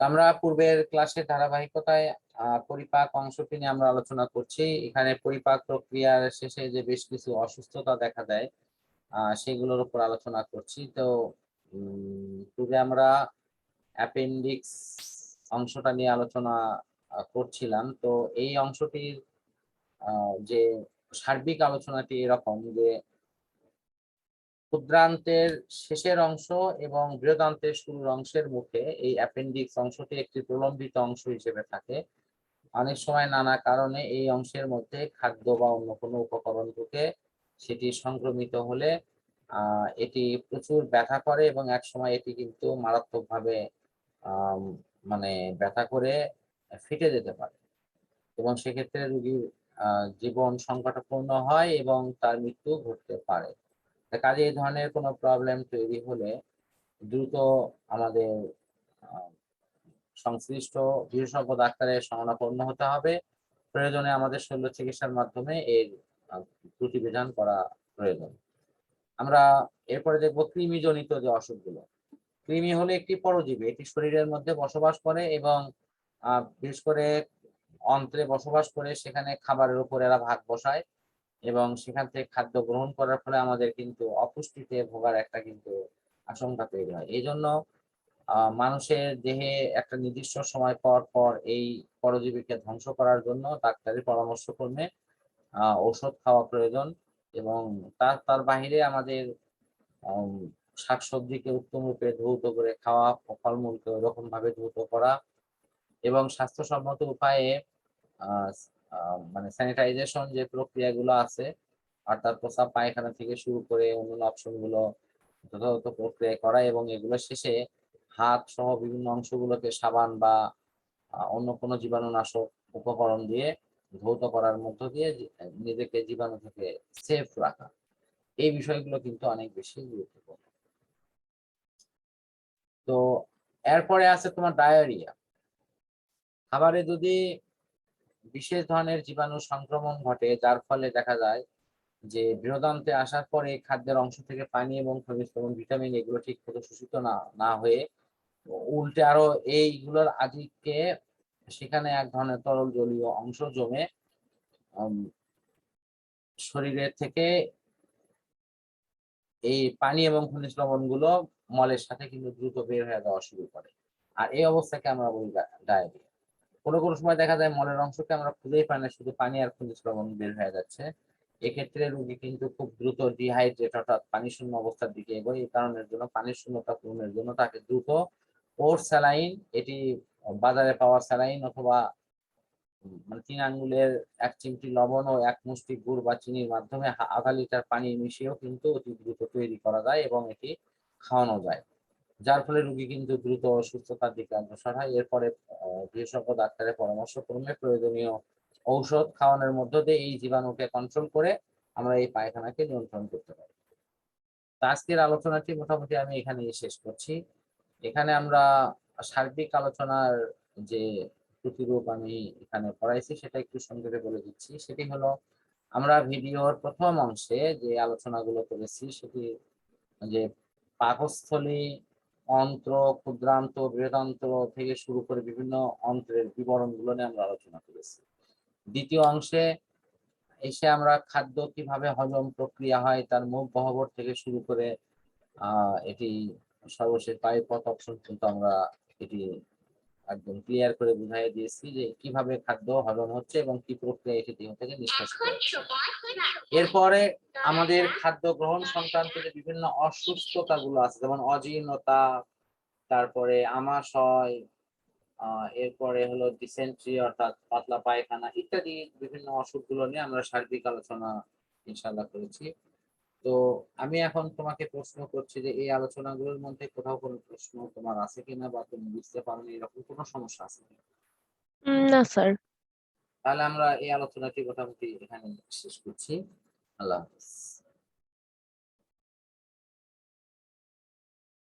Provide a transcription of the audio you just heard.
আমরা পূর্বের ক্লাসের ধারাবাহিকতায় পরিপাক অংশটি নিয়ে আমরা আলোচনা করছি। এখানে পরিপাক প্রক্রিয়ার শেষে যে বেশ কিছু অসুস্থতা দেখা দেয় সেগুলোর উপর আলোচনা করছি। তো পূর্বে আমরা অ্যাপেন্ডিক্স অংশটা নিয়ে আলোচনা করছিলাম। তো এই অংশটির যে সার্বিক আলোচনাটি এরকম যে ক্ষুদ্রান্তের শেষের অংশ এবং বৃহদান্তের শুরুর অংশের মুখে এই অ্যাপেন্ডিক্স অংশটি একটি প্রলম্বিত অংশ হিসেবে থাকে। অনেক সময় নানা কারণে এই অংশের মধ্যে খাদ্য বা অন্য কোনো উপকরণ ঢুকে সেটি সংক্রমিত হলে এটি প্রচুর ব্যথা করে এবং এক সময় এটি কিন্তু মারাত্মকভাবে মানে ব্যথা করে ফেটে যেতে পারে এবং সেক্ষেত্রে রোগীর জীবন সংকটাপন্ন হয় এবং তার মৃত্যু ঘটতে পারে। কাজে এই ধরনের কোনো প্রবলেম তৈরি হলে দ্রুত আমাদের সংশ্লিষ্ট বিশেষজ্ঞ ডাক্তারের শরণাপন্ন হতে হবে। প্রয়োজনে আমাদের শল্য চিকিৎসার মাধ্যমে এর প্রতিবিধান করা প্রয়োজন। আমরা এরপরে দেখব কৃমিজনিত যে অসুখগুলো। কৃমি হলো একটি পরজীবী, এটি শরীরের মধ্যে বসবাস করে এবং বিশেষ করে অন্ত্রে বসবাস করে সেখানে খাবারের উপর এরা ভাগ বসায় এবং সেখান থেকে খাদ্য গ্রহণ করার ফলে আমাদের কিন্তু অপুষ্টিতে ভোগার একটা কিন্তু আশঙ্কা তৈরি হয়। এই জন্য মানুষের দেহে একটা নির্দিষ্ট সময় পর পর এই পরজীবীকে ধ্বংস করার জন্য ডাক্তারি পরামর্শ ক্রমে ঔষধ খাওয়া প্রয়োজন এবং তার বাহিরে আমাদের শাকসবজিকে উত্তম রূপে ধৌত করে খাওয়া, ফলমূলকে ওরকম ভাবে ধৌত করা এবং স্বাস্থ্যসম্মত উপায়ে মানে স্যানিটাইজেশন যে প্রক্রিয়াগুলো আছে অর্থাৎ প্রস্রাব পায়খানা থেকে শুরু করে অন্যান্য অপশনগুলো যথাযথ প্রক্রিয়া করা এবং এগুলো শেষে হাত সহ বিভিন্ন অংশগুলোকে সাবান বা অন্য কোনো জীবাণুনাশক উপকরণ দিয়ে ধৌত করার মধ্য দিয়ে নিজেকে জীবাণু থেকে সেফ রাখা, এই বিষয়গুলো কিন্তু অনেক বেশি গুরুত্বপূর্ণ। তো এরপরে আছে তোমার ডায়রিয়া। খাবারে যদি বিশেষ ধরনের জীবাণু সংক্রমণ ঘটে যার ফলে দেখা যায় যে বৃহদান্তে আসার পরে খাদ্যের অংশ থেকে পানি এবং খনিজ এবং ভিটামিন এগুলো ঠিক মতো শোষিত না হয়ে উল্টে আরো এইগুলোর আধিক্যে সেখানে এক ধরনের তরল জলীয় অংশ জমে শরীরের থেকে এই পানি এবং খনিজ লবণগুলো মলের সাথে কিন্তু দ্রুত বের হয়ে যাওয়া শুরু করে, আর এই অবস্থাকে আমরা বলি ডায়রিয়া। কোনো কোনো সময় দেখা যায় মলের অংশকে আমরা খুঁজেই পাই না, শুধু পানি আর খনিজ লবণ বের হয়ে যাচ্ছে। এক্ষেত্রে রোগী কিন্তু খুব দ্রুত ডিহাইড্রেট অর্থাৎ পানি শূন্য অবস্থার দিকে এগোয়। এই কারণের জন্য পানির শূন্যতা পূরণের জন্য তাকে দ্রুত ওর স্যালাইন, এটি বাজারে পাওয়া স্যালাইন অথবা মানে 3 আঙ্গুলের 1 চিমটি লবণ ও 1 মুষ্টি গুড় বা চিনির মাধ্যমে আধা লিটার পানি মিশিয়েও কিন্তু অতি দ্রুত তৈরি করা যায় এবং এটি খাওয়ানো যায়, যার ফলে রোগী কিন্তু দ্রুত সুস্থতার দিকে অগ্রসর হয়। এরপরে বিশেষজ্ঞ ডাক্তারের পরামর্শ ক্রমে প্রয়োজনীয় ঔষধ খাওয়ানোর মধ্য দিয়ে এই জীবাণুকে কন্ট্রোল করে আমরা এই পায়খানাকে নিয়ন্ত্রণ করতে পারি। আজকের আলোচনাটি মোটামুটি আমি এখানে শেষ করছি। এখানে আমরা সার্বিক আলোচনার যে প্রতিরূপ আমি এখানে পড়াইছি সেটা একটু সংক্ষেপে বলে দিচ্ছি। সেটি হলো আমরা ভিডিওর প্রথম অংশে যে আলোচনাগুলো করেছি সেটি যে পাকস্থলী, অন্ত্র, ক্ষুদ্রান্ত, বৃহদান্ত্র থেকে শুরু করে বিভিন্ন অন্ত্রের বিবরণগুলো নিয়ে আমরা আলোচনা করেছি। দ্বিতীয় অংশে এসে আমরা খাদ্য কিভাবে হজম প্রক্রিয়া হয় তার মুখ গহ্বর থেকে শুরু করে এটি সর্বশেষ বায়ুপথ অপশন কিন্তু আমরা এটি একদম ক্লিয়ার করে বুঝাই দিয়েছি যে কিভাবে খাদ্য হজম হচ্ছে এবং কি প্রক্রিয়া এটি দেহ থেকে নিষ্কাশিত হচ্ছে। এরপরে আমাদের খাদ্য গ্রহণ সংক্রান্ত যে বিভিন্ন অসুস্থতা গুলো আছে যেমন অজীর্ণতা, তারপরে আমাশয়, এরপরে হলো ডিসেন্ট্রি অর্থাৎ পাতলা পায়খানা ইত্যাদি বিভিন্ন অসুখগুলো নিয়ে আমরা সার্বিক আলোচনা ইনশাআল্লাহ করেছি। তো আমি এখন তোমাকে প্রশ্ন করছি যে এই আলোচনাগুলোর মধ্যে কোথাও কোনো প্রশ্ন তোমার আছে কিনা বা তুমি বুঝতে পারোনি এরকম কোনো সমস্যা আছে কিনা? না স্যার। তাহলে আমরা এই আলোচনাটি মোটামুটি এখানে শেষ করছি। আল্লাহ হাফেজ।